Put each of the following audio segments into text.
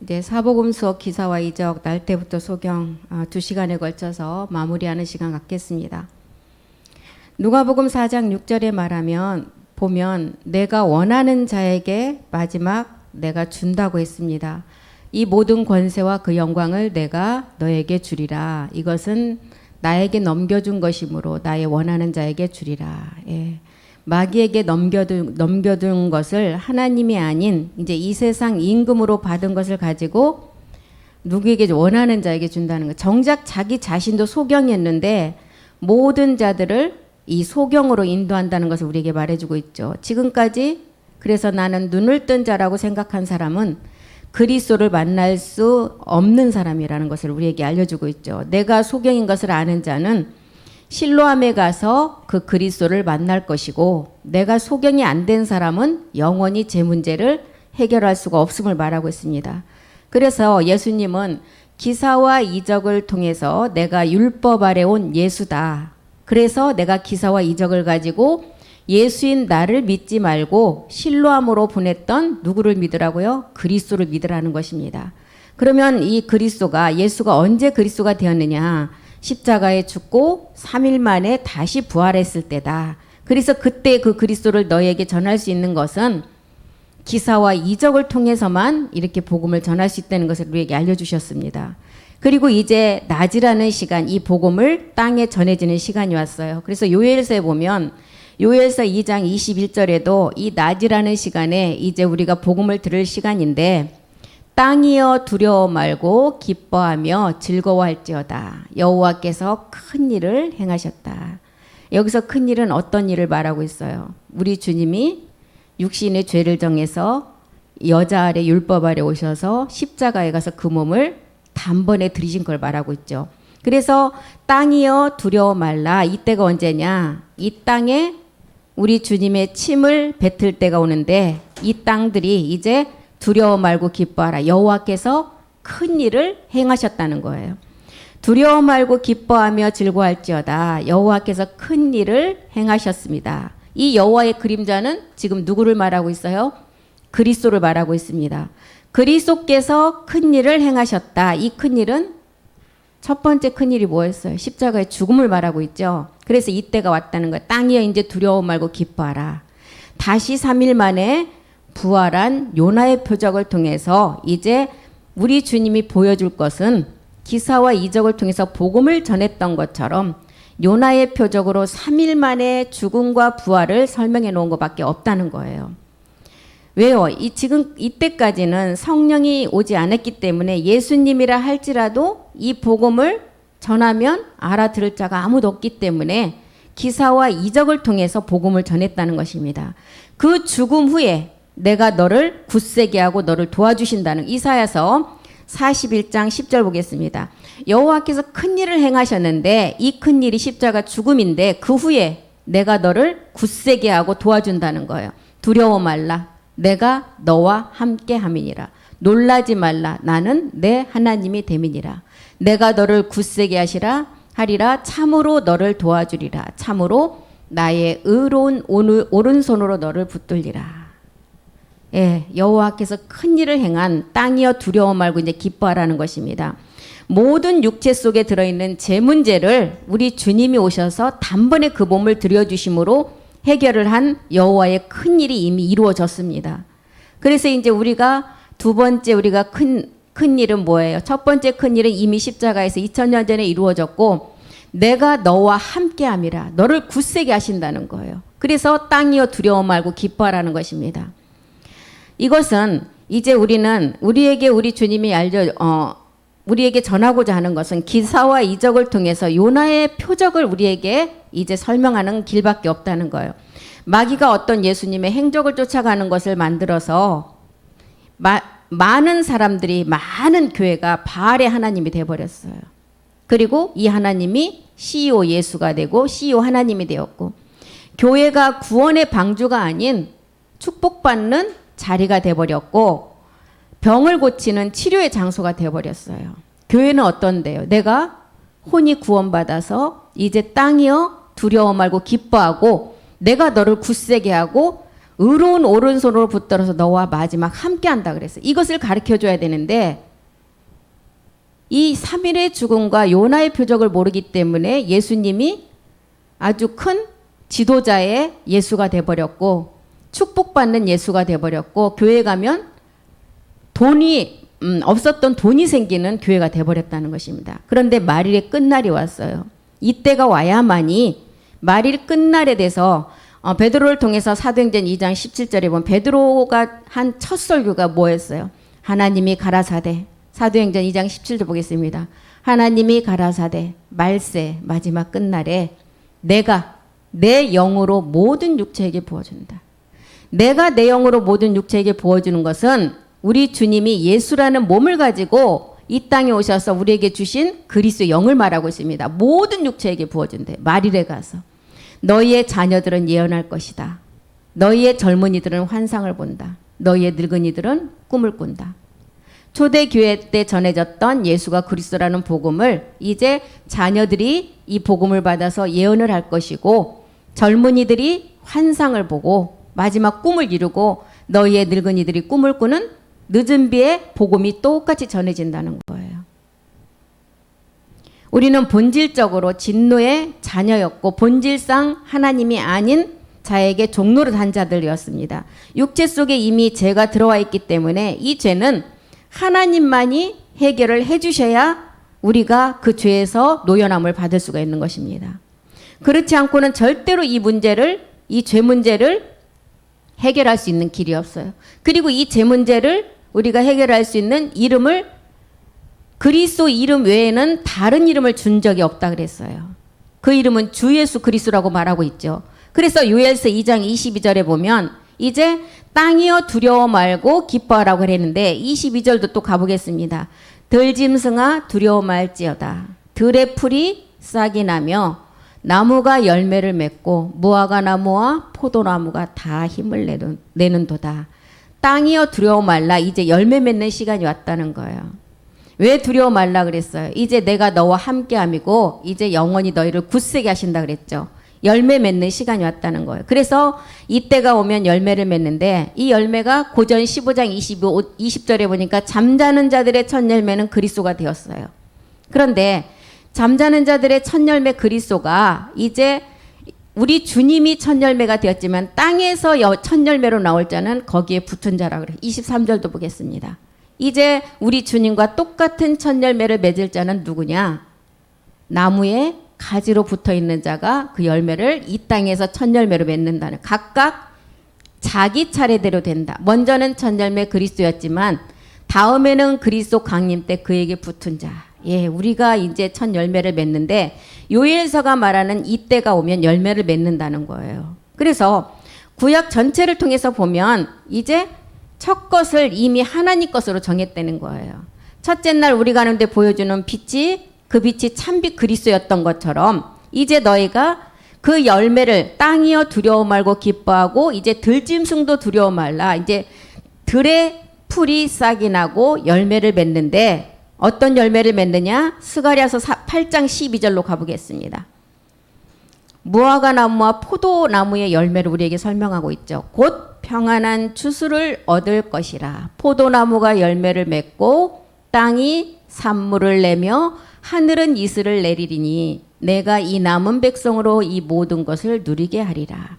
이제 사복음 수업 기사와 이적 날 때부터 소경 2시간에 걸쳐서 마무리하는 시간 갖겠습니다. 누가복음 4장 6절에 보면 내가 원하는 자에게 마지막 내가 준다고 했습니다. 이 모든 권세와 그 영광을 내가 너에게 주리라. 이것은 나에게 넘겨준 것이므로 나의 원하는 자에게 주리라. 예. 마귀에게 넘겨둔 것을 하나님이 아닌 이제 이 세상 임금으로 받은 것을 가지고 누구에게 원하는 자에게 준다는 것. 정작 자기 자신도 소경이었는데 모든 자들을 이 소경으로 인도한다는 것을 우리에게 말해주고 있죠. 지금까지 그래서 나는 눈을 뜬 자라고 생각한 사람은 그리스도를 만날 수 없는 사람이라는 것을 우리에게 알려주고 있죠. 내가 소경인 것을 아는 자는 실로암에 가서 그 그리스도를 만날 것이고 내가 소경이 안 된 사람은 영원히 제 문제를 해결할 수가 없음을 말하고 있습니다. 그래서 예수님은 기사와 이적을 통해서 내가 율법 아래 온 예수다. 그래서 내가 기사와 이적을 가지고 예수인 나를 믿지 말고 실로암으로 보냈던 누구를 믿으라고요? 그리스도를 믿으라는 것입니다. 그러면 이 그리스도가 예수가 언제 그리스도가 되었느냐? 십자가에 죽고 3일 만에 다시 부활했을 때다. 그래서 그때 그 그리스도를 너에게 전할 수 있는 것은 기사와 이적을 통해서만 이렇게 복음을 전할 수 있다는 것을 우리에게 알려주셨습니다. 그리고 이제 낮이라는 시간, 이 복음을 땅에 전해지는 시간이 왔어요. 그래서 요엘서에 보면 요엘서 2장 21절에도 이 낮이라는 시간에 이제 우리가 복음을 들을 시간인데 땅이여 두려워 말고 기뻐하며 즐거워할지어다. 여호와께서 큰 일을 행하셨다. 여기서 큰 일은 어떤 일을 말하고 있어요? 우리 주님이 육신의 죄를 정해서 여자 아래 율법 아래 오셔서 십자가에 가서 그 몸을 단번에 들이신 걸 말하고 있죠. 그래서 땅이여 두려워 말라. 이때가 언제냐? 이 땅에 우리 주님의 침을 뱉을 때가 오는데 이 땅들이 이제 두려워 말고 기뻐하라. 여호와께서 큰 일을 행하셨다는 거예요. 두려워 말고 기뻐하며 즐거워할지어다. 여호와께서 큰 일을 행하셨습니다. 이 여호와의 그림자는 지금 누구를 말하고 있어요? 그리스도를 말하고 있습니다. 그리스도께서 큰 일을 행하셨다. 이 큰 일은 첫 번째 큰 일이 뭐였어요? 십자가의 죽음을 말하고 있죠. 그래서 이때가 왔다는 거예요. 땅이여 이제 두려워 말고 기뻐하라. 다시 3일 만에 부활한 요나의 표적을 통해서 이제 우리 주님이 보여줄 것은 기사와 이적을 통해서 복음을 전했던 것처럼 요나의 표적으로 3일 만에 죽음과 부활을 설명해 놓은 것밖에 없다는 거예요. 왜요? 지금 이때까지는 성령이 오지 않았기 때문에 예수님이라 할지라도 이 복음을 전하면 알아들을 자가 아무도 없기 때문에 기사와 이적을 통해서 복음을 전했다는 것입니다. 그 죽음 후에 내가 너를 굳세게 하고 너를 도와주신다는 이사야서 41장 10절 보겠습니다. 여호와께서 큰 일을 행하셨는데 이 큰 일이 십자가 죽음인데 그 후에 내가 너를 굳세게 하고 도와준다는 거예요. 두려워 말라. 내가 너와 함께 함이니라. 놀라지 말라. 나는 내 하나님이 됨이니라. 내가 너를 굳세게 하리라. 참으로 너를 도와주리라. 참으로 나의 의로운 오른손으로 너를 붙들리라. 예, 여호와께서 큰 일을 행한 땅이여 두려워 말고 이제 기뻐하라는 것입니다. 모든 육체 속에 들어있는 제 문제를 우리 주님이 오셔서 단번에 그 몸을 들여주심으로 해결을 한 여호와의 큰 일이 이미 이루어졌습니다. 그래서 이제 우리가 두 번째 우리가 큰 일은 뭐예요? 첫 번째 큰 일은 이미 십자가에서 2000년 전에 이루어졌고 내가 너와 함께함이라. 너를 굳세게 하신다는 거예요. 그래서 땅이여 두려워 말고 기뻐하라는 것입니다. 이것은 이제 우리는 우리에게 우리 주님이 우리에게 전하고자 하는 것은 기사와 이적을 통해서 요나의 표적을 우리에게 이제 설명하는 길밖에 없다는 거예요. 마귀가 어떤 예수님의 행적을 쫓아가는 것을 만들어서 많은 사람들이 많은 교회가 바알의 하나님이 되어버렸어요. 그리고 이 하나님이 CEO 예수가 되고 CEO 하나님이 되었고 교회가 구원의 방주가 아닌 축복받는 자리가 되어버렸고 병을 고치는 치료의 장소가 되어버렸어요. 교회는 어떤데요? 내가 혼이 구원받아서 이제 땅이여 두려워 말고 기뻐하고 내가 너를 굳세게 하고 의로운 오른손으로 붙들어서 너와 마지막 함께한다 그랬어요. 이것을 가르쳐줘야 되는데 이 3일의 죽음과 요나의 표적을 모르기 때문에 예수님이 아주 큰 지도자의 예수가 돼버렸고 축복받는 예수가 돼버렸고 교회 가면 돈이 없었던 돈이 생기는 교회가 돼버렸다는 것입니다. 그런데 말일의 끝날이 왔어요. 이때가 와야만이 말일 끝날에 대해서 베드로를 통해서 사도행전 2장 17절에 보면 베드로가 한 첫 설교가 뭐였어요? 하나님이 가라사대 사도행전 2장 17절 보겠습니다. 하나님이 가라사대 말세 마지막 끝날에 내가 내 영으로 모든 육체에게 부어준다. 내가 내 영으로 모든 육체에게 부어주는 것은 우리 주님이 예수라는 몸을 가지고 이 땅에 오셔서 우리에게 주신 그리스도의 영을 말하고 있습니다. 모든 육체에게 부어준대. 말일에 가서 너희의 자녀들은 예언할 것이다. 너희의 젊은이들은 환상을 본다. 너희의 늙은이들은 꿈을 꾼다. 초대교회 때 전해졌던 예수가 그리스도라는 복음을 이제 자녀들이 이 복음을 받아서 예언을 할 것이고 젊은이들이 환상을 보고 마지막 꿈을 이루고 너희의 늙은이들이 꿈을 꾸는 늦은 비에 복음이 똑같이 전해진다는 거예요. 우리는 본질적으로 진노의 자녀였고 본질상 하나님이 아닌 자에게 종로를 한 자들이었습니다. 육체 속에 이미 죄가 들어와 있기 때문에 이 죄는 하나님만이 해결을 해주셔야 우리가 그 죄에서 노연함을 받을 수가 있는 것입니다. 그렇지 않고는 절대로 이 문제를, 이 죄 문제를 해결할 수 있는 길이 없어요. 그리고 이 죄 문제를 우리가 해결할 수 있는 이름을 그리스도 이름 외에는 다른 이름을 준 적이 없다 그랬어요. 그 이름은 주 예수 그리스도라고 말하고 있죠. 그래서 요엘서 2장 22절에 보면 이제 땅이여 두려워 말고 기뻐하라고 그랬는데 22절도 또 가보겠습니다. 들짐승아 두려워 말지어다. 들의 풀이 싹이 나며 나무가 열매를 맺고 무화과 나무와 포도나무가 다 힘을 내는도다. 땅이여 두려워 말라. 이제 열매 맺는 시간이 왔다는 거예요. 왜 두려워 말라 그랬어요? 이제 내가 너와 함께함이고 이제 영원히 너희를 굳세게 하신다 그랬죠. 열매 맺는 시간이 왔다는 거예요. 그래서 이때가 오면 열매를 맺는데 이 열매가 고전 15장 20절에 보니까 잠자는 자들의 첫 열매는 그리스도가 되었어요. 그런데 잠자는 자들의 첫 열매 그리스도가 이제 우리 주님이 첫 열매가 되었지만 땅에서 첫 열매로 나올 자는 거기에 붙은 자라 그래요. 23절도 보겠습니다. 이제 우리 주님과 똑같은 첫 열매를 맺을 자는 누구냐? 나무에 가지로 붙어 있는 자가 그 열매를 이 땅에서 첫 열매로 맺는다는, 각각 자기 차례대로 된다. 먼저는 첫 열매 그리스도였지만 다음에는 그리스도 강림 때 그에게 붙은 자. 예, 우리가 이제 첫 열매를 맺는데 요엘서가 말하는 이때가 오면 열매를 맺는다는 거예요. 그래서 구약 전체를 통해서 보면 이제 첫 것을 이미 하나님 것으로 정했다는 거예요. 첫째 날 우리가 하는데 보여주는 빛이 그 빛이 참빛 그리스도였던 것처럼 이제 너희가 그 열매를 땅이여 두려워 말고 기뻐하고 이제 들짐승도 두려워 말라. 이제 들의 풀이 싹이 나고 열매를 맺는데 어떤 열매를 맺느냐? 스가랴서 8장 12절로 가보겠습니다. 무화과 나무와 포도나무의 열매를 우리에게 설명하고 있죠. 곧 평안한 추수를 얻을 것이라. 포도나무가 열매를 맺고 땅이 산물을 내며 하늘은 이슬을 내리리니 내가 이 남은 백성으로 이 모든 것을 누리게 하리라.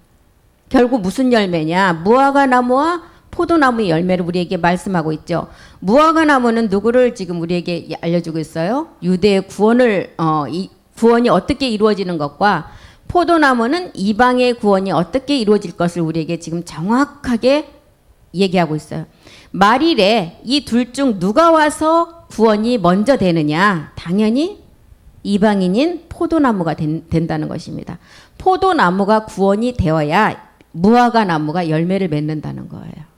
결국 무슨 열매냐? 무화과 나무와 포도나무의 열매를 우리에게 말씀하고 있죠. 무화과 나무는 누구를 지금 우리에게 알려주고 있어요? 유대의 구원이 어떻게 이루어지는 것과 포도나무는 이방의 구원이 어떻게 이루어질 것을 우리에게 지금 정확하게 얘기하고 있어요. 말일에 이 둘 중 누가 와서 구원이 먼저 되느냐? 당연히 이방인인 포도나무가 된다는 것입니다. 포도나무가 구원이 되어야 무화과 나무가 열매를 맺는다는 거예요.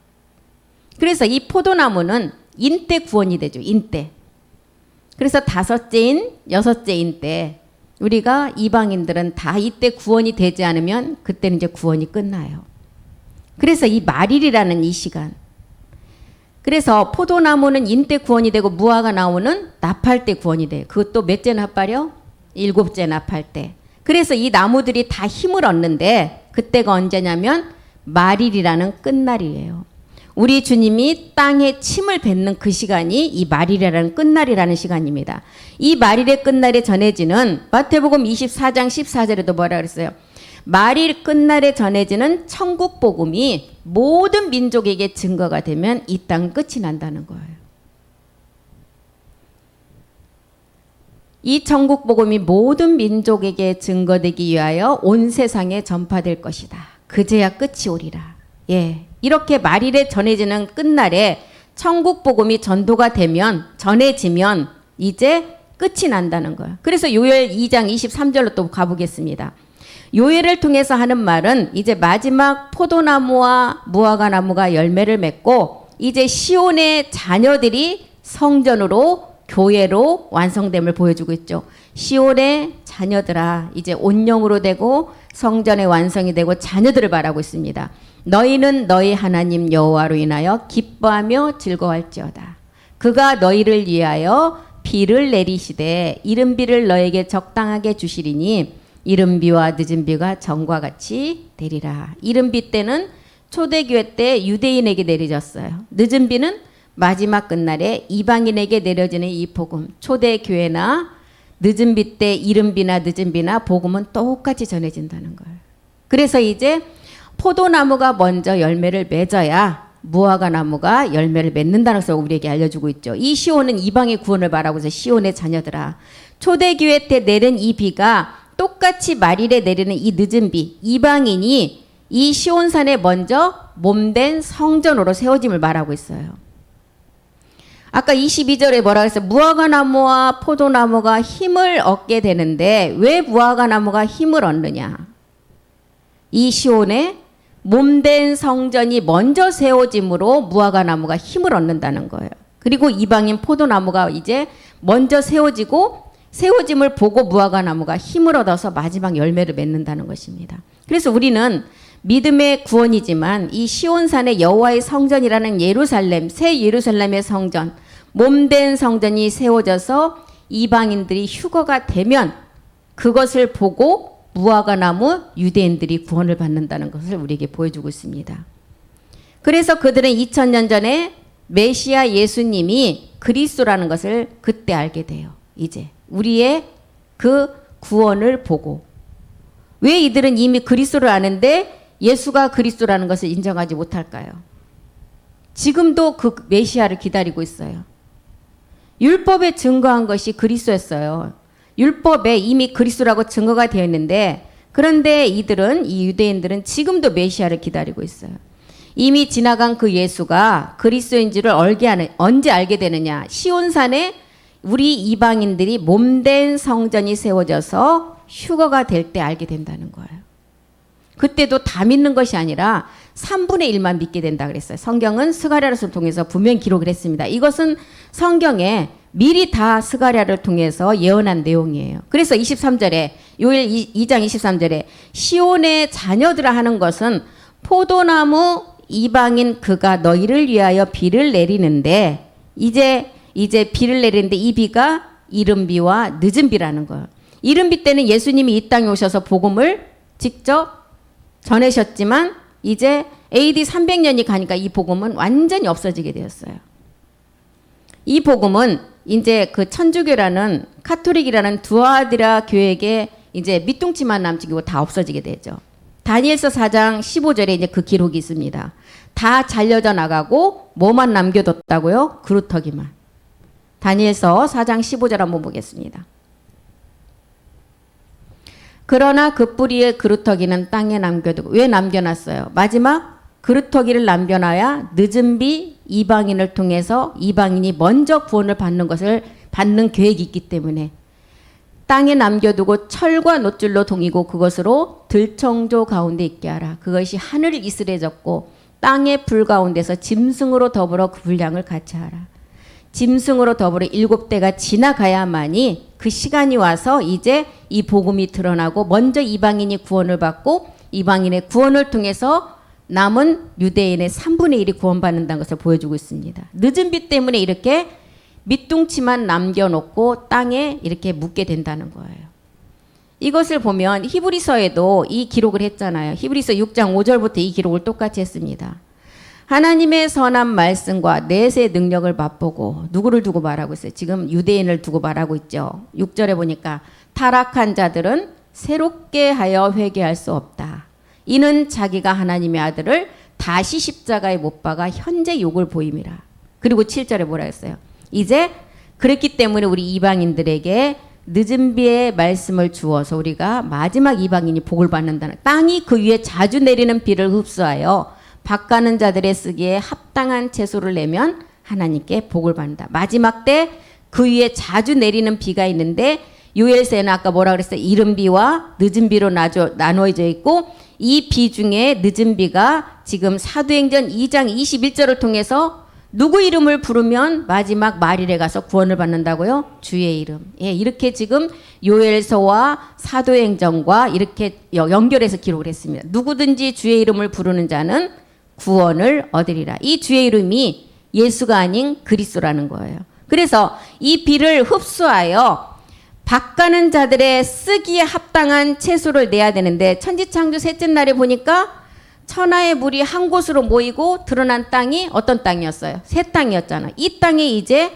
그래서 이 포도나무는 인때 구원이 되죠. 인때. 그래서 다섯째인 여섯째인 때 우리가 이방인들은 다 이때 구원이 되지 않으면 그때는 이제 구원이 끝나요. 그래서 이 말일이라는 이 시간. 그래서 포도나무는 인때 구원이 되고 무화과 나무는 나팔 때 구원이 돼요. 그것도 몇째 나팔이요? 7째 나팔 때. 그래서 이 나무들이 다 힘을 얻는데 그때가 언제냐면 말일이라는 끝날이에요. 우리 주님이 땅에 침을 뱉는 그 시간이 이 말일이라는 끝날이라는 시간입니다. 이 말일의 끝날에 전해지는 마태복음 24장 14절에도 뭐라 그랬어요? 말일 끝날에 전해지는 천국 복음이 모든 민족에게 증거가 되면 이 땅 끝이 난다는 거예요. 이 천국 복음이 모든 민족에게 증거되기 위하여 온 세상에 전파될 것이다. 그제야 끝이 오리라. 예, 이렇게 말일에 전해지는 끝날에 천국 복음이 전도가 되면 전해지면 이제 끝이 난다는 거예요. 그래서 요엘 2장 23절로 또 가보겠습니다. 요엘을 통해서 하는 말은 이제 마지막 포도나무와 무화과나무가 열매를 맺고 이제 시온의 자녀들이 성전으로 교회로 완성됨을 보여주고 있죠. 시온의 자녀들아 이제 온영으로 되고 성전의 완성이 되고 자녀들을 말하고 있습니다. 너희는 너희 하나님 여호와로 인하여 기뻐하며 즐거워할지어다. 그가 너희를 위하여 비를 내리시되 이른 비를 너에게 적당하게 주시리니 이른 비와 늦은 비가 전과 같이 되리라. 이른 비 때는 초대교회 때 유대인에게 내려졌어요. 늦은 비는 마지막 끝날에 이방인에게 내려지는 이 복음. 초대교회나 늦은 비 때 이른 비나 늦은 비나 복음은 똑같이 전해진다는 거예요. 그래서 이제 포도나무가 먼저 열매를 맺어야 무화과나무가 열매를 맺는다는 것을 우리에게 알려주고 있죠. 이 시온은 이방의 구원을 말하고 있어요. 시온의 자녀들아. 초대교회 때 내린 이 비가 똑같이 말일에 내리는 이 늦은 비, 이방인이 이 시온산에 먼저 몸된 성전으로 세워짐을 말하고 있어요. 아까 22절에 뭐라고 했어요? 무화과나무와 포도나무가 힘을 얻게 되는데 왜 무화과나무가 힘을 얻느냐? 이 시온에 몸된 성전이 먼저 세워짐으로 무화과나무가 힘을 얻는다는 거예요. 그리고 이방인 포도나무가 이제 먼저 세워짐을 보고 무화과나무가 힘을 얻어서 마지막 열매를 맺는다는 것입니다. 그래서 우리는 믿음의 구원이지만 이 시온산의 여호와의 성전이라는 예루살렘, 새 예루살렘의 성전, 몸된 성전이 세워져서 이방인들이 휴거가 되면 그것을 보고 무화과나무 유대인들이 구원을 받는다는 것을 우리에게 보여주고 있습니다. 그래서 그들은 2000년 전에 메시아 예수님이 그리스도라는 것을 그때 알게 돼요. 이제 우리의 그 구원을 보고. 왜 이들은 이미 그리스도를 아는데 예수가 그리스도라는 것을 인정하지 못할까요? 지금도 그 메시아를 기다리고 있어요. 율법에 증거한 것이 그리스도였어요. 율법에 이미 그리스도라고 증거가 되어 있는데 그런데 이 유대인들은 지금도 메시아를 기다리고 있어요. 이미 지나간 그 예수가 그리스도인지를 언제 알게 되느냐? 시온산에 우리 이방인들이 몸된 성전이 세워져서 휴거가 될 때 알게 된다는 거예요. 그때도 다 믿는 것이 아니라 3분의 1만 믿게 된다 그랬어요. 성경은 스가랴를 통해서 분명히 기록을 했습니다. 이것은 성경에 미리 다 스가랴를 통해서 예언한 내용이에요. 그래서 23절에 요엘 2장 23절에 시온의 자녀들아 하는 것은 포도나무 이방인 그가 너희를 위하여 비를 내리는데 이제 비를 내리는데 이 비가 이른 비와 늦은 비라는 거예요. 이른 비 때는 예수님이 이 땅에 오셔서 복음을 직접 전하셨지만 이제 AD 300년이 가니까 이 복음은 완전히 없어지게 되었어요. 이 복음은 이제 그 천주교라는 카톨릭이라는 두아드라 교회에게 이제 밑둥치만 남기고 다 없어지게 되죠. 다니엘서 4장 15절에 이제 그 기록이 있습니다. 다 잘려져 나가고 뭐만 남겨뒀다고요? 그루터기만. 다니엘서 4장 15절 한번 보겠습니다. 그러나 그 뿌리의 그루터기는 땅에 남겨두고 왜 남겨놨어요? 마지막 그루터기를 남겨놔야 늦은 비 이방인을 통해서 이방인이 먼저 구원을 받는 계획이 있기 때문에 땅에 남겨두고 철과 놋줄로 동이고 그것으로 들청조 가운데 있게 하라. 그것이 하늘을 이슬해졌고 땅의 불 가운데서 짐승으로 더불어 그 분량을 같이 하라. 짐승으로 더불어 7대가 지나가야만이 그 시간이 와서 이제 이 복음이 드러나고 먼저 이방인이 구원을 받고 이방인의 구원을 통해서 남은 유대인의 3분의 1이 구원받는다는 것을 보여주고 있습니다. 늦은 비 때문에 이렇게 밑둥치만 남겨놓고 땅에 이렇게 묻게 된다는 거예요. 이것을 보면 히브리서에도 이 기록을 했잖아요. 히브리서 6장 5절부터 이 기록을 똑같이 했습니다. 하나님의 선한 말씀과 넷의 능력을 맛보고 누구를 두고 말하고 있어요? 지금 유대인을 두고 말하고 있죠. 6절에 보니까 타락한 자들은 새롭게 하여 회개할 수 없다. 이는 자기가 하나님의 아들을 다시 십자가에 못 박아 현재 욕을 보임이라. 그리고 7절에 뭐라 했어요? 이제 그랬기 때문에 우리 이방인들에게 늦은 비의 말씀을 주어서 우리가 마지막 이방인이 복을 받는다는, 땅이 그 위에 자주 내리는 비를 흡수하여 밭가는 자들의 쓰기에 합당한 채소를 내면 하나님께 복을 받는다. 마지막 때 그 위에 자주 내리는 비가 있는데 요엘서에는 아까 뭐라 그랬어요? 이른 비와 늦은 비로 나누어져 있고, 이 비 중에 늦은 비가 지금 사도행전 2장 21절을 통해서 누구 이름을 부르면 마지막 말일에 가서 구원을 받는다고요? 주의 이름. 예, 이렇게 지금 요엘서와 사도행전과 이렇게 연결해서 기록을 했습니다. 누구든지 주의 이름을 부르는 자는 구원을 얻으리라. 이 주의 이름이 예수가 아닌 그리스도라는 거예요. 그래서 이 비를 흡수하여 밭가는 자들의 쓰기에 합당한 채소를 내야 되는데, 천지창조 셋째 날에 보니까 천하의 물이 한 곳으로 모이고 드러난 땅이 어떤 땅이었어요? 새 땅이었잖아. 이 땅에 이제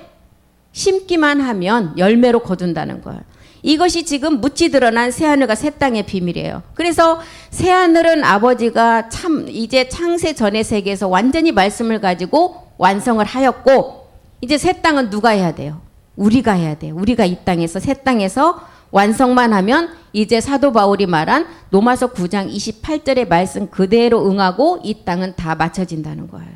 심기만 하면 열매로 거둔다는 거예요. 이것이 지금 묻지 드러난 새하늘과 새 땅의 비밀이에요. 그래서 새하늘은 아버지가 이제 창세 전의 세계에서 완전히 말씀을 가지고 완성을 하였고, 이제 새 땅은 누가 해야 돼요? 우리가 해야 돼요. 우리가 이 땅에서, 새 땅에서 완성만 하면 이제 사도 바울이 말한 로마서 9장 28절의 말씀 그대로 응하고 이 땅은 다 맞춰진다는 거예요.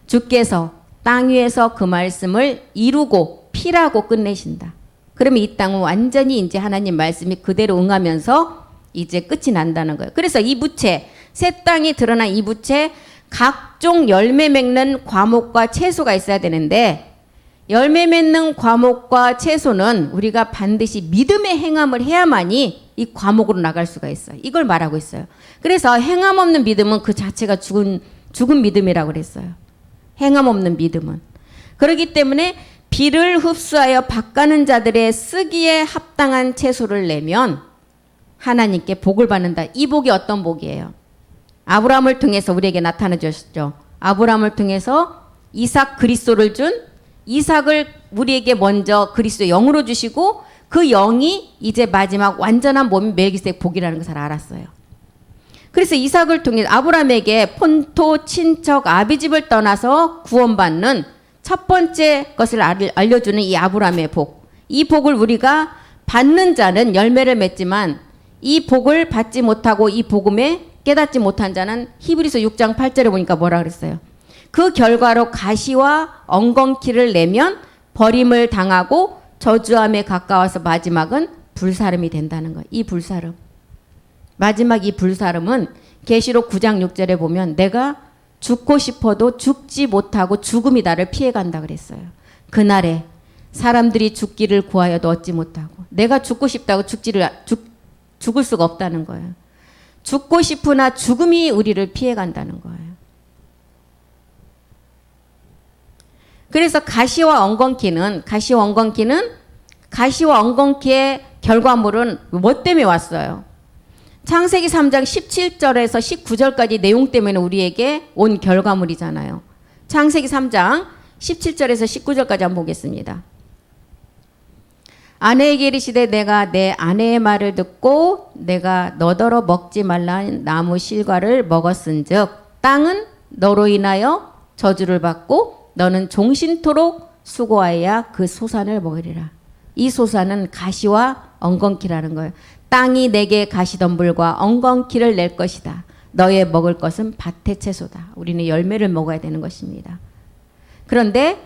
주께서 땅 위에서 그 말씀을 이루고 필하고 끝내신다. 그러면 이 땅은 완전히 이제 하나님 말씀이 그대로 응하면서 이제 끝이 난다는 거예요. 그래서 이 부채, 새 땅이 드러난 이 부채, 각종 열매 맺는 과목과 채소가 있어야 되는데, 열매 맺는 과목과 채소는 우리가 반드시 믿음의 행함을 해야만이 이 과목으로 나갈 수가 있어요. 이걸 말하고 있어요. 그래서 행함 없는 믿음은 그 자체가 죽은 믿음이라고 그랬어요. 행함 없는 믿음은. 그렇기 때문에 비를 흡수하여 밭가는 자들의 쓰기에 합당한 채소를 내면 하나님께 복을 받는다. 이 복이 어떤 복이에요? 아브라함을 통해서 우리에게 나타나 주셨죠. 아브라함을 통해서 이삭 그리스도를 준, 이삭을 우리에게 먼저 그리스도 영으로 주시고, 그 영이 이제 마지막 완전한 몸인 멜기세덱 복이라는 것을 알았어요. 그래서 이삭을 통해 아브라함에게 본토 친척 아비집을 떠나서 구원받는 첫 번째 것을 알려주는 이 아브라함의 복. 이 복을 우리가 받는 자는 열매를 맺지만, 이 복을 받지 못하고 이 복음에 깨닫지 못한 자는 히브리서 6장 8절에 보니까 뭐라 그랬어요? 그 결과로 가시와 엉겅퀴를 내면 버림을 당하고 저주함에 가까워서 마지막은 불사름이 된다는 거예요. 이 불사름. 마지막 이 불사름은 계시록 9장 6절에 보면 내가 죽고 싶어도 죽지 못하고 죽음이 나를 피해간다 그랬어요. 그날에 사람들이 죽기를 구하여도 얻지 못하고, 내가 죽고 싶다고 죽을 수가 없다는 거예요. 죽고 싶으나 죽음이 우리를 피해간다는 거예요. 그래서 가시와 엉겅퀴는 가시와 엉겅퀴의 결과물은 뭐 때문에 왔어요? 창세기 3장 17절에서 19절까지 내용 때문에 우리에게 온 결과물이잖아요. 창세기 3장 17절에서 19절까지 한번 보겠습니다. 아내에게 이르시되 내가 내 아내의 말을 듣고 내가 너더러 먹지 말라는 나무 실과를 먹었은즉 땅은 너로 인하여 저주를 받고 너는 종신토록 수고하여야 그 소산을 먹으리라. 이 소산은 가시와 엉겅퀴라는 거예요. 땅이 내게 가시덤불과 엉겅퀴를 낼 것이다. 너의 먹을 것은 밭의 채소다. 우리는 열매를 먹어야 되는 것입니다. 그런데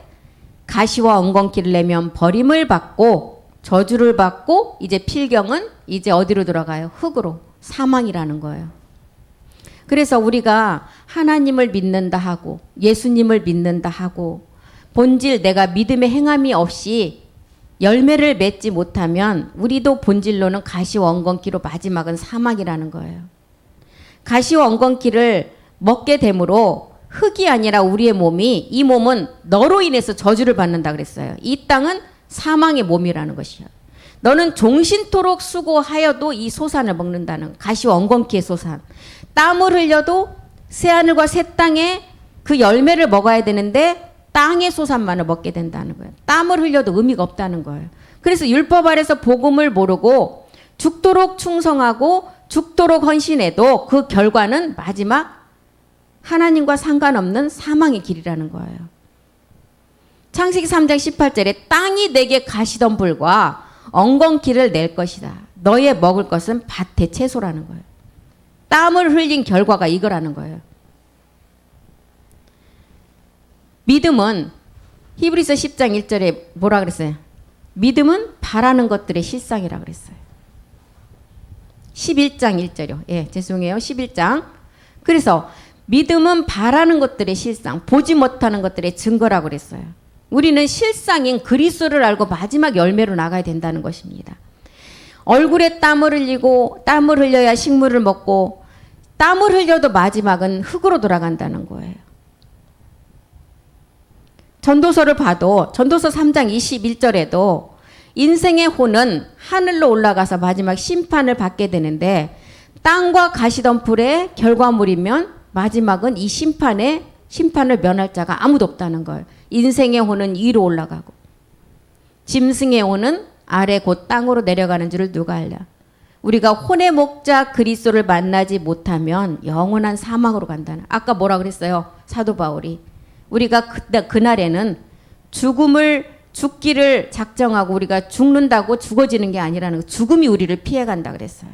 가시와 엉겅퀴를 내면 버림을 받고 저주를 받고, 이제 필경은 이제 어디로 들어가요? 흙으로, 사망이라는 거예요. 그래서 우리가 하나님을 믿는다 하고 예수님을 믿는다 하고 본질 내가 믿음의 행함이 없이 열매를 맺지 못하면 우리도 본질로는 가시와 엉겅퀴로 마지막은 사망이라는 거예요. 가시와 엉겅퀴를 먹게 되므로 흙이 아니라 우리의 몸이, 이 몸은 너로 인해서 저주를 받는다 그랬어요. 이 땅은 사망의 몸이라는 것이요. 너는 종신토록 수고하여도 이 소산을 먹는다는, 가시와 엉겅퀴의 소산. 땀을 흘려도 새하늘과 새 땅에 그 열매를 먹어야 되는데 땅의 소산만을 먹게 된다는 거예요. 땀을 흘려도 의미가 없다는 거예요. 그래서 율법 아래서 복음을 모르고 죽도록 충성하고 죽도록 헌신해도 그 결과는 마지막 하나님과 상관없는 사망의 길이라는 거예요. 창세기 3장 18절에 땅이 내게 가시덤불과 엉겅퀴를 낼 것이다. 너의 먹을 것은 밭의 채소라는 거예요. 땀을 흘린 결과가 이거라는 거예요. 믿음은 히브리서 10장 1절에 뭐라 그랬어요? 믿음은 바라는 것들의 실상이라 그랬어요. 11장 1절이요. 예, 죄송해요. 11장. 그래서 믿음은 바라는 것들의 실상, 보지 못하는 것들의 증거라고 그랬어요. 우리는 실상인 그리스도를 알고 마지막 열매로 나가야 된다는 것입니다. 얼굴에 땀을 흘리고 땀을 흘려야 식물을 먹고 땀을 흘려도 마지막은 흙으로 돌아간다는 거예요. 전도서를 봐도 전도서 3장 21절에도 인생의 혼은 하늘로 올라가서 마지막 심판을 받게 되는데 땅과 가시덤불의 결과물이면 마지막은 이 심판을 면할 자가 아무도 없다는 걸. 인생의 혼은 위로 올라가고 짐승의 혼은 아래 곧 땅으로 내려가는 줄을 누가 알랴. 우리가 혼의 목자 그리스도를 만나지 못하면 영원한 사망으로 간다는. 아까 뭐라 그랬어요? 사도 바울이. 우리가 그날에는 죽기를 작정하고 우리가 죽는다고 죽어지는 게 아니라는 거. 죽음이 우리를 피해간다 그랬어요.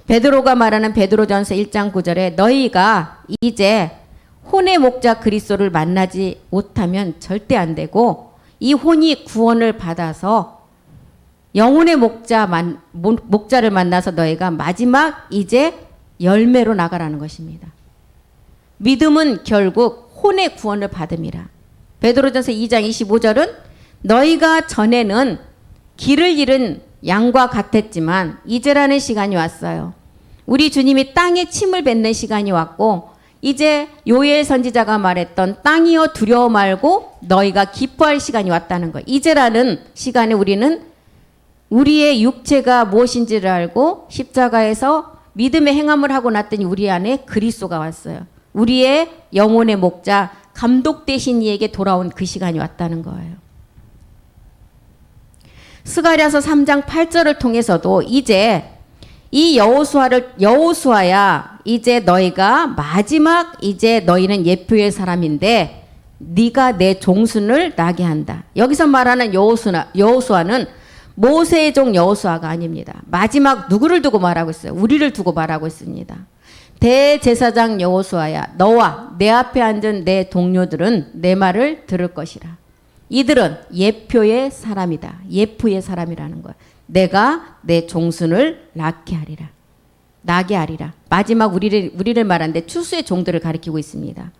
베드로가 말하는 베드로전서 1장 9절에 너희가 이제 혼의 목자 그리스도를 만나지 못하면 절대 안 되고 이 혼이 구원을 받아서 영혼의 목자를 만나서 너희가 마지막 이제 열매로 나가라는 것입니다. 믿음은 결국 혼의 구원을 받음이라. 베드로전서 2장 25절은 너희가 전에는 길을 잃은 양과 같았지만 이제라는 시간이 왔어요. 우리 주님이 땅에 침을 뱉는 시간이 왔고 이제 요엘 선지자가 말했던 땅이여 두려워 말고 너희가 기뻐할 시간이 왔다는 거예요. 이제라는 시간에 우리는 우리의 육체가 무엇인지를 알고 십자가에서 믿음의 행함을 하고 났더니 우리 안에 그리스도가 왔어요. 우리의 영혼의 목자 감독 되신 이에게 돌아온 그 시간이 왔다는 거예요. 스가랴서 3장 8절을 통해서도 이제 이 여호수아야 이제 너희가 마지막 이제 너희는 예표의 사람인데 네가 내 종순을 나게 한다. 여기서 말하는 여호수아는 모세의 종 여호수아가 아닙니다. 마지막 누구를 두고 말하고 있어요? 우리를 두고 말하고 있습니다. 대제사장 여호수아야 너와 내 앞에 앉은 내 동료들은 내 말을 들을 것이라. 이들은 예표의 사람이다. 예표의 사람이라는 거야. 내가 내 종순을 나게 하리라. 마지막 우리를 말하는데 추수의 종들을 가리키고 있습니다.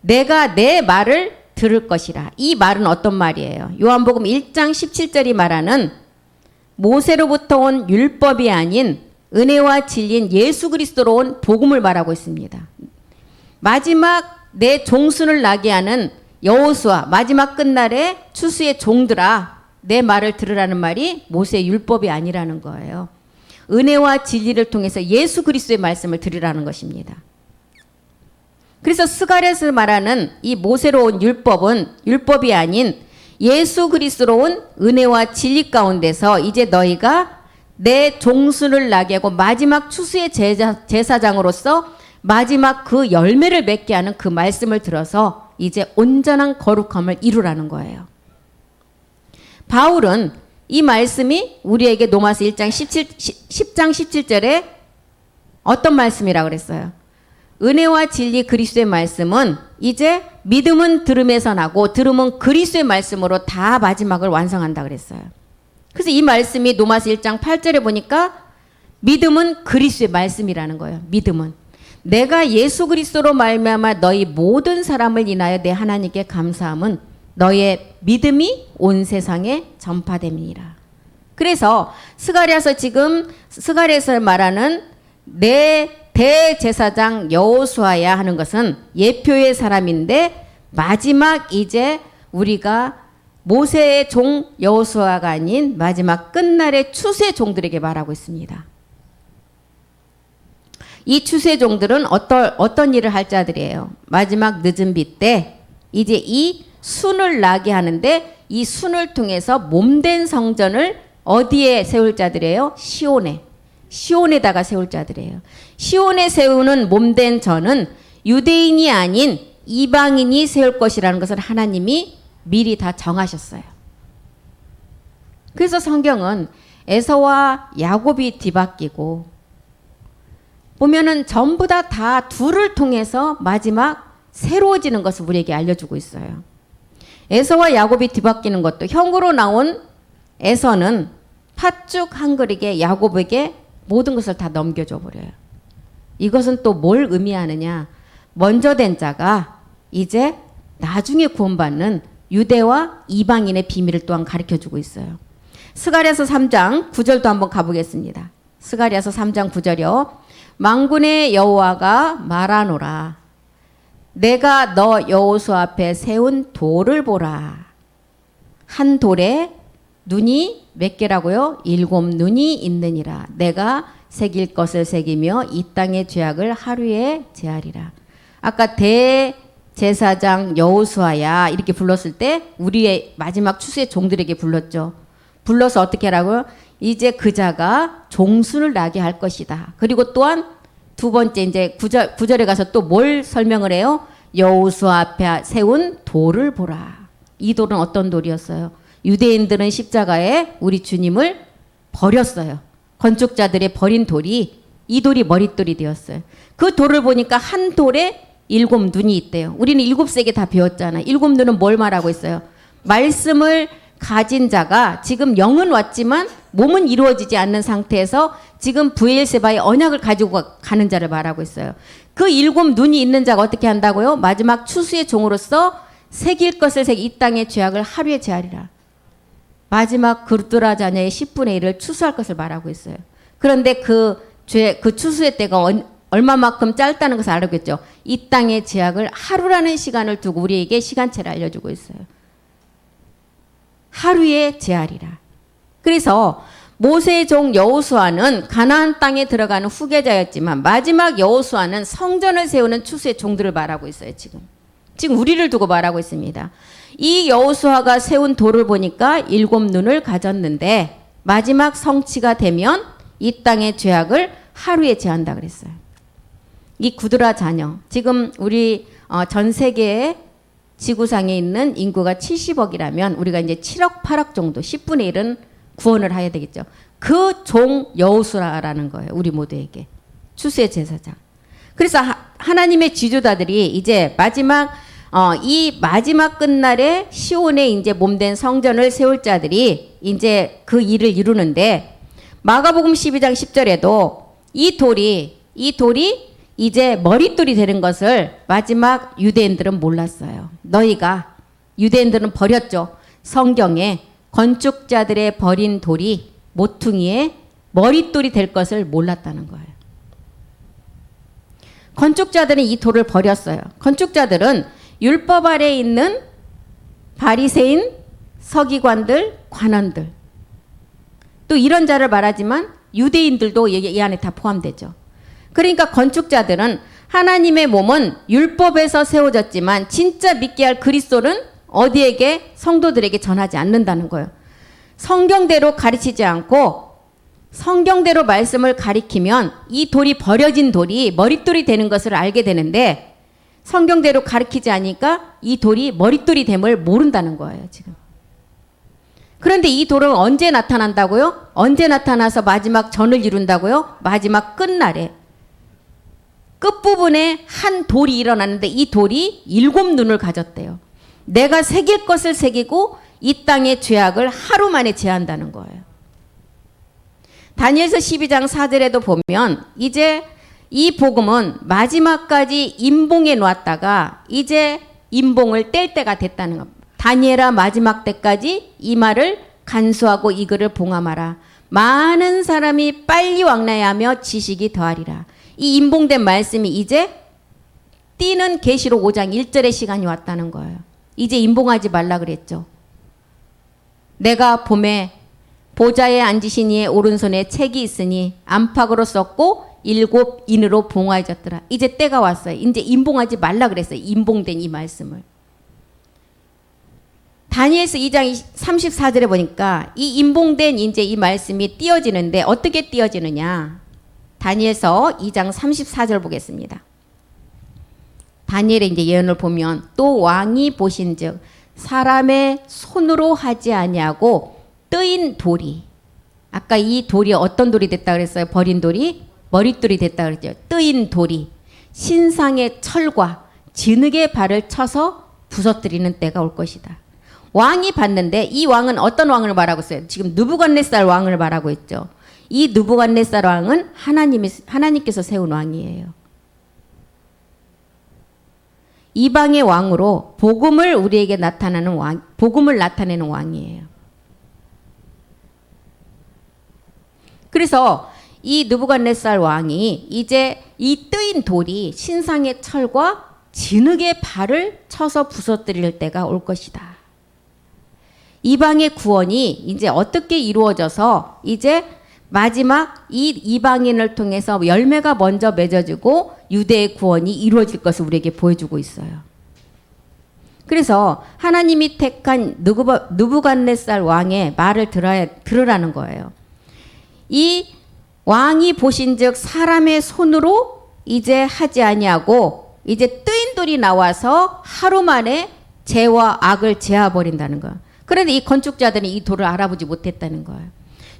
내가 내 말을 들을 것이라. 이 말은 어떤 말이에요? 요한복음 1장 17절이 말하는 모세로부터 온 율법이 아닌 은혜와 진리인 예수 그리스도로 온 복음을 말하고 있습니다. 마지막 내 종순을 나게 하는 여호수아, 마지막 끝날에 추수의 종들아 내 말을 들으라는 말이 모세의 율법이 아니라는 거예요. 은혜와 진리를 통해서 예수 그리스도의 말씀을 들으라는 것입니다. 그래서 스가랴에서 말하는 이 모세로 온 율법은 율법이 아닌 예수 그리스도로 온 은혜와 진리 가운데서 이제 너희가 내 종순을 나게 하고 마지막 추수의 제사장으로서 마지막 그 열매를 맺게 하는 그 말씀을 들어서 이제 온전한 거룩함을 이루라는 거예요. 바울은 이 말씀이 우리에게 로마서 10장 17절에 어떤 말씀이라고 그랬어요? 은혜와 진리 그리스도의 말씀은 이제 믿음은 들음에서 나고 들음은 그리스도의 말씀으로 다 마지막을 완성한다 그랬어요. 그래서 이 말씀이 로마서 1장 8절에 보니까 믿음은 그리스도의 말씀이라는 거예요. 믿음은 내가 예수 그리스도로 말미암아 너희 모든 사람을 인하여 내 하나님께 감사함은 너의 믿음이 온 세상에 전파됨이니라. 그래서 스가랴에서 말하는 내 대제사장 여호수아야 하는 것은 예표의 사람인데 마지막 이제 우리가 모세의 종 여호수아가 아닌 마지막 끝날의 추수의 종들에게 말하고 있습니다. 이 추수의 종들은 어떤 일을 할 자들이에요. 마지막 늦은 비 때 이제 이 순을 나게 하는데 이 순을 통해서 몸된 성전을 어디에 세울 자들이에요? 시온에다가 세울 자들이에요. 시온에 세우는 몸된 전은 유대인이 아닌 이방인이 세울 것이라는 것을 하나님이 미리 다 정하셨어요. 그래서 성경은 에서와 야곱이 뒤바뀌고 보면은 전부 다 둘을 통해서 마지막 새로워지는 것을 우리에게 알려주고 있어요. 에서와 야곱이 뒤바뀌는 것도 형으로 나온 에서는 팥죽 한 그릇에 야곱에게 모든 것을 다 넘겨줘 버려요. 이것은 또 뭘 의미하느냐? 먼저 된 자가 이제 나중에 구원받는 유대와 이방인의 비밀을 또한 가르쳐주고 있어요. 스가랴서 3장 9절도 한번 가보겠습니다. 스가랴서 3장 9절이요. 만군의 여호와가 말하노라. 내가 너 여호수아 앞에 세운 돌을 보라. 한 돌에 눈이 몇 개라고요? 7 눈이 있느니라. 내가 새길 것을 새기며 이 땅의 죄악을 하루에 제하리라. 아까 대제사장 여호수아야 이렇게 불렀을 때 우리의 마지막 추수의 종들에게 불렀죠. 불러서 어떻게 하라고요? 이제 그자가 종순을 나게 할 것이다. 그리고 또한 두 번째 이제 9절에 가서 또 뭘 설명을 해요? 여호수아 앞에 세운 돌을 보라. 이 돌은 어떤 돌이었어요? 유대인들은 십자가에 우리 주님을 버렸어요. 건축자들의 버린 돌이 이 돌이 머릿돌이 되었어요. 그 돌을 보니까 한 돌에 7 눈이 있대요. 우리는 7세기 다 배웠잖아요. 7 눈은 뭘 말하고 있어요? 말씀을 가진 자가 지금 영은 왔지만 몸은 이루어지지 않는 상태에서 지금 브엘세바의 언약을 가지고 가는 자를 말하고 있어요. 그 7 눈이 있는 자가 어떻게 한다고요? 마지막 추수의 종으로서 새길 것을 새기 이 땅의 죄악을 하루에 제하리라. 마지막 그르드라 자녀의 10분의 1을 추수할 것을 말하고 있어요. 그런데 그 추수의 때가 얼마만큼 짧다는 것을 알겠죠. 이 땅의 죄악을 하루라는 시간을 두고 우리에게 시간체를 알려주고 있어요. 하루에 제하리라. 그래서 모세의 종 여호수아는 가나안 땅에 들어가는 후계자였지만 마지막 여호수아는 성전을 세우는 추수의 종들을 말하고 있어요. 지금 우리를 두고 말하고 있습니다. 이 여호수아가 세운 돌을 보니까 7 눈을 가졌는데 마지막 성취가 되면 이 땅의 죄악을 하루에 제한다 그랬어요. 이 구드라 자녀, 지금 우리 전 세계에 지구상에 있는 인구가 70억이라면 우리가 이제 7억 8억 정도 10분의 1은 구원을 해야 되겠죠. 그 종 여호수아라는 거예요. 우리 모두에게 추수의 제사장. 그래서 하나님의 지도자들이 이제 이 마지막 끝날에 시온에 이제 몸된 성전을 세울 자들이 이제 그 일을 이루는데 마가복음 12장 10절에도 이 돌이 이제 머릿돌이 되는 것을 마지막 유대인들은 몰랐어요. 유대인들은 버렸죠. 성경에 건축자들의 버린 돌이 모퉁이에 머릿돌이 될 것을 몰랐다는 거예요. 건축자들은 이 돌을 버렸어요. 건축자들은 율법 아래에 있는 바리새인, 서기관들, 관원들 또 이런 자를 말하지만 유대인들도 이 안에 다 포함되죠. 그러니까 건축자들은 하나님의 몸은 율법에서 세워졌지만 진짜 믿게 할 그리스도는 어디에게? 성도들에게 전하지 않는다는 거예요. 성경대로 가르치지 않고 성경대로 말씀을 가리키면 이 돌이 버려진 돌이 머릿돌이 되는 것을 알게 되는데 성경대로 가르치지 않으니까 이 돌이 머릿돌이 됨을 모른다는 거예요. 지금. 그런데 이 돌은 언제 나타난다고요? 언제 나타나서 마지막 전을 이룬다고요? 마지막 끝날에 끝부분에 한 돌이 일어나는데 이 돌이 7 눈을 가졌대요. 내가 새길 것을 새기고 이 땅의 죄악을 하루 만에 제한다는 거예요. 다니엘서 12장 4절에도 보면 이제 이 복음은 마지막까지 임봉해 놨다가 이제 임봉을 뗄 때가 됐다는 겁니다. 다니엘아 마지막 때까지 이 말을 간수하고 이 글을 봉함하라. 많은 사람이 빨리 왕래하며 지식이 더하리라. 이 임봉된 말씀이 이제 띄는 계시록 5장 1절의 시간이 왔다는 거예요. 이제 임봉하지 말라 그랬죠. 내가 봄에 보좌에 앉으신 이의 오른손에 책이 있으니 안팎으로 썼고 7 인으로 봉하여졌더라. 이제 때가 왔어요. 이제 임봉하지 말라 그랬어요. 임봉된 이 말씀을. 다니엘서 2장 34절에 보니까 이 임봉된 이제 이 말씀이 띄어지는데 어떻게 띄어지느냐. 다니엘서 2장 34절 보겠습니다. 다니엘의 이제 예언을 보면 또 왕이 보신즉 사람의 손으로 하지 아니하고 뜨인 돌이, 아까 이 돌이 어떤 돌이 됐다 그랬어요? 버린 돌이 머릿돌이 됐다 그랬죠. 뜨인 돌이 신상의 철과 진흙의 발을 쳐서 부서뜨리는 때가 올 것이다. 왕이 봤는데 이 왕은 어떤 왕을 말하고 있어요? 지금 느부갓네살 왕을 말하고 있죠. 이 느부갓네살 왕은 하나님께서 세운 왕이에요. 이방의 왕으로 복음을 우리에게 나타내는 왕, 복음을 나타내는 왕이에요. 그래서 이 느부갓네살 왕이 이제 이 뜨인 돌이 신상의 철과 진흙의 발을 쳐서 부서뜨릴 때가 올 것이다. 이방의 구원이 이제 어떻게 이루어져서 이제 마지막 이 이방인을 통해서 열매가 먼저 맺어지고 유대의 구원이 이루어질 것을 우리에게 보여주고 있어요. 그래서 하나님이 택한 느부갓네살 왕의 말을 들으라는 거예요. 이 왕이 보신즉 사람의 손으로 이제 하지 아니하고 이제 뜨인 돌이 나와서 하루 만에 죄와 악을 제어버린다는 거예요. 그런데 이 건축자들은 이 돌을 알아보지 못했다는 거예요.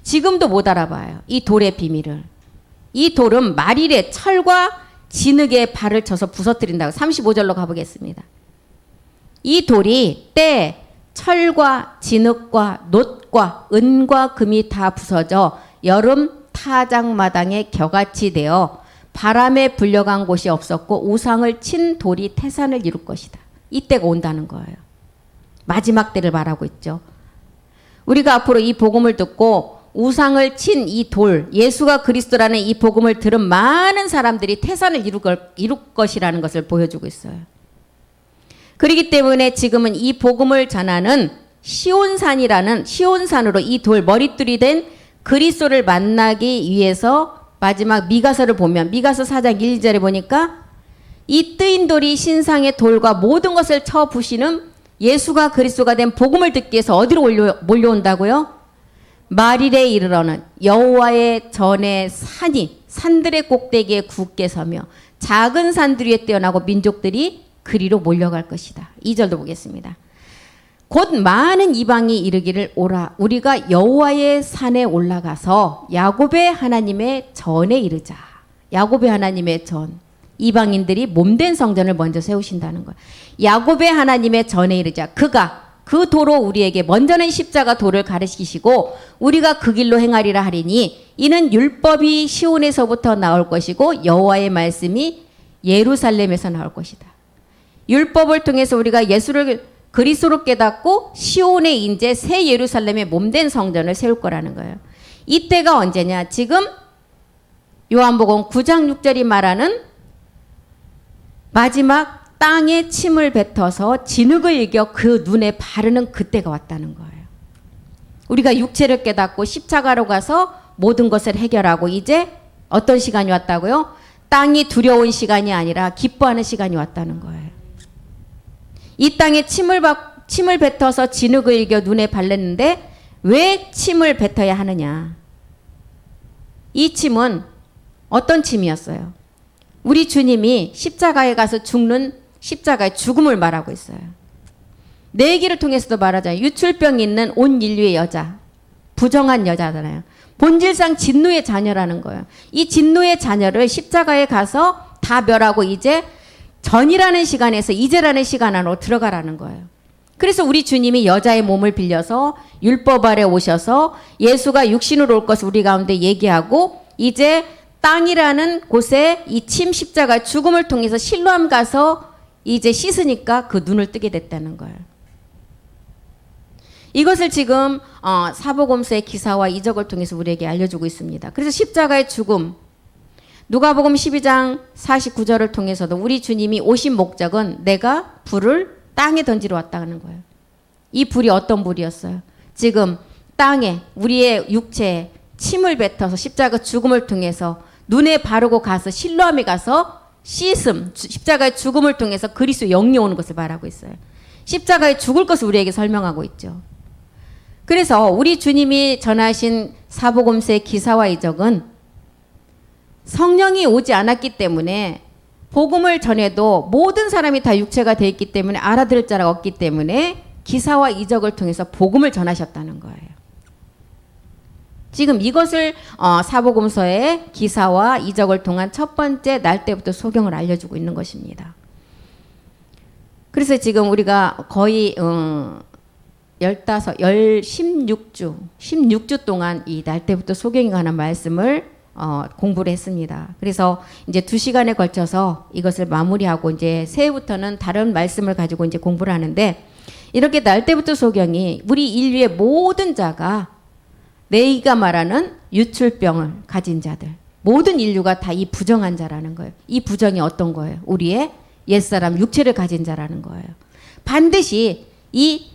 지금도 못 알아봐요. 이 돌의 비밀을. 이 돌은 말일에 철과 진흙의 발을 쳐서 부서뜨린다고. 35절로 가보겠습니다. 이 돌이 때 철과 진흙과 놋과 은과 금이 다 부서져 여름 타작마당에 겨같이 되어 바람에 불려간 곳이 없었고 우상을 친 돌이 태산을 이룰 것이다. 이때가 온다는 거예요. 마지막 때를 말하고 있죠. 우리가 앞으로 이 복음을 듣고 우상을 친 이 돌, 예수가 그리스도라는 이 복음을 들은 많은 사람들이 태산을 이룰 것이라는 것을 보여주고 있어요. 그렇기 때문에 지금은 이 복음을 전하는 시온산으로 이 돌 머릿돌이 된 그리스도를 만나기 위해서 마지막 미가서를 보면 미가서 4장 1절에 보니까 이 뜨인 돌이 신상의 돌과 모든 것을 쳐 부시는 예수가 그리스도가 된 복음을 듣기 위해서 어디로 몰려온다고요? 말일에 이르러는 여호와의 전에 산들의 꼭대기에 굳게 서며 작은 산들 위에 뛰어나고 민족들이 그리로 몰려갈 것이다. 2절도 보겠습니다. 곧 많은 이방이 이르기를 오라 우리가 여호와의 산에 올라가서 야곱의 하나님의 전에 이르자. 야곱의 하나님의 전. 이방인들이 몸된 성전을 먼저 세우신다는 거예요. 야곱의 하나님의 전에 이르자. 그가 그 도로 우리에게 먼저는 십자가 도를 가르치시고 우리가 그 길로 행하리라 하리니 이는 율법이 시온에서부터 나올 것이고 여호와의 말씀이 예루살렘에서 나올 것이다. 율법을 통해서 우리가 예수를 그리스도로 깨닫고 시온에 이제 새 예루살렘의 몸된 성전을 세울 거라는 거예요. 이때가 언제냐? 지금 요한복음 9장 6절이 말하는 마지막 땅에 침을 뱉어서 진흙을 이겨 그 눈에 바르는 그때가 왔다는 거예요. 우리가 육체를 깨닫고 십자가로 가서 모든 것을 해결하고 이제 어떤 시간이 왔다고요? 땅이 두려운 시간이 아니라 기뻐하는 시간이 왔다는 거예요. 이 땅에 침을 뱉어서 진흙을 이겨 눈에 발랐는데 왜 침을 뱉어야 하느냐? 이 침은 어떤 침이었어요? 우리 주님이 십자가에 가서 죽는 십자가의 죽음을 말하고 있어요. 내 얘기를 통해서도 말하잖아요. 유출병 있는 온 인류의 여자, 부정한 여자잖아요. 본질상 진노의 자녀라는 거예요. 이 진노의 자녀를 십자가에 가서 다 멸하고 이제 전이라는 시간에서 이제라는 시간 안으로 들어가라는 거예요. 그래서 우리 주님이 여자의 몸을 빌려서 율법 아래 오셔서 예수가 육신으로 올 것을 우리 가운데 얘기하고 이제 땅이라는 곳에 이 침 십자가 죽음을 통해서 실로암 가서 이제 씻으니까 그 눈을 뜨게 됐다는 거예요. 이것을 지금 사복음서의 기사와 이적을 통해서 우리에게 알려주고 있습니다. 그래서 십자가의 죽음, 누가복음 12장 49절을 통해서도 우리 주님이 오신 목적은 내가 불을 땅에 던지러 왔다는 거예요. 이 불이 어떤 불이었어요? 지금 땅에 우리의 육체에 침을 뱉어서 십자가 죽음을 통해서 눈에 바르고 가서 실로암에 가서 씻음, 십자가의 죽음을 통해서 그리스도의 영이 오는 것을 말하고 있어요. 십자가에 죽을 것을 우리에게 설명하고 있죠. 그래서 우리 주님이 전하신 사복음서의 기사와 이적은 성령이 오지 않았기 때문에 복음을 전해도 모든 사람이 다 육체가 되어 있기 때문에 알아들을 자가 없기 때문에 기사와 이적을 통해서 복음을 전하셨다는 거예요. 지금 이것을 사복음서의 기사와 이적을 통한 첫 번째 날 때부터 소경을 알려주고 있는 것입니다. 그래서 지금 우리가 거의 16주 동안 이 날 때부터 소경에 관한 말씀을 공부를 했습니다. 그래서 이제 2시간에 걸쳐서 이것을 마무리하고 이제 새해부터는 다른 말씀을 가지고 이제 공부를 하는데, 이렇게 날 때부터 소경이 우리 인류의 모든 자가 내가 말하는 유출병을 가진 자들, 모든 인류가 다 이 부정한 자라는 거예요. 이 부정이 어떤 거예요? 우리의 옛사람 육체를 가진 자라는 거예요. 반드시 이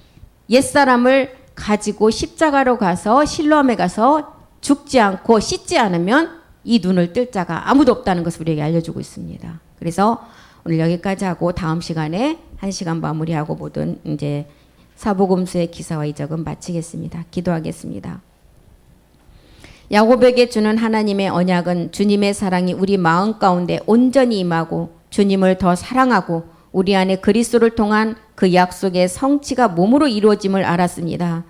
옛사람을 가지고 십자가로 가서 실로암에 가서 죽지 않고 씻지 않으면 이 눈을 뜰 자가 아무도 없다는 것을 우리에게 알려주고 있습니다. 그래서 오늘 여기까지 하고 다음 시간에 1시간 마무리하고 모든 이제 사복음서의 기사와 이적은 마치겠습니다. 기도하겠습니다. 야곱에게 주는 하나님의 언약은 주님의 사랑이 우리 마음 가운데 온전히 임하고 주님을 더 사랑하고 우리 안에 그리스도를 통한 그 약속의 성취가 몸으로 이루어짐을 알았습니다.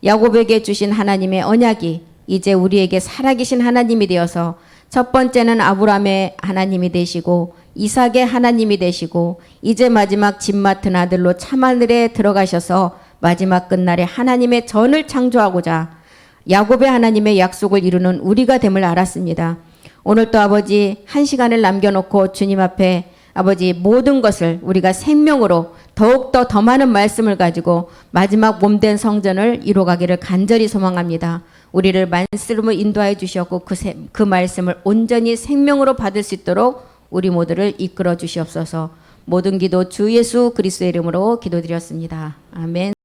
야곱에게 주신 하나님의 언약이 이제 우리에게 살아계신 하나님이 되어서 첫 번째는 아브라함의 하나님이 되시고 이삭의 하나님이 되시고 이제 마지막 집 맡은 아들로 참하늘에 들어가셔서 마지막 끝날에 하나님의 전을 창조하고자 야곱의 하나님의 약속을 이루는 우리가 됨을 알았습니다. 오늘 또 아버지 1시간을 남겨놓고 주님 앞에 아버지 모든 것을 우리가 생명으로 더욱더 더 많은 말씀을 가지고 마지막 몸된 성전을 이루어가기를 간절히 소망합니다. 우리를 말씀으로 인도하여 주셨고 그 말씀을 온전히 생명으로 받을 수 있도록 우리 모두를 이끌어 주시옵소서. 모든 기도 주 예수 그리스도의 이름으로 기도드렸습니다. 아멘.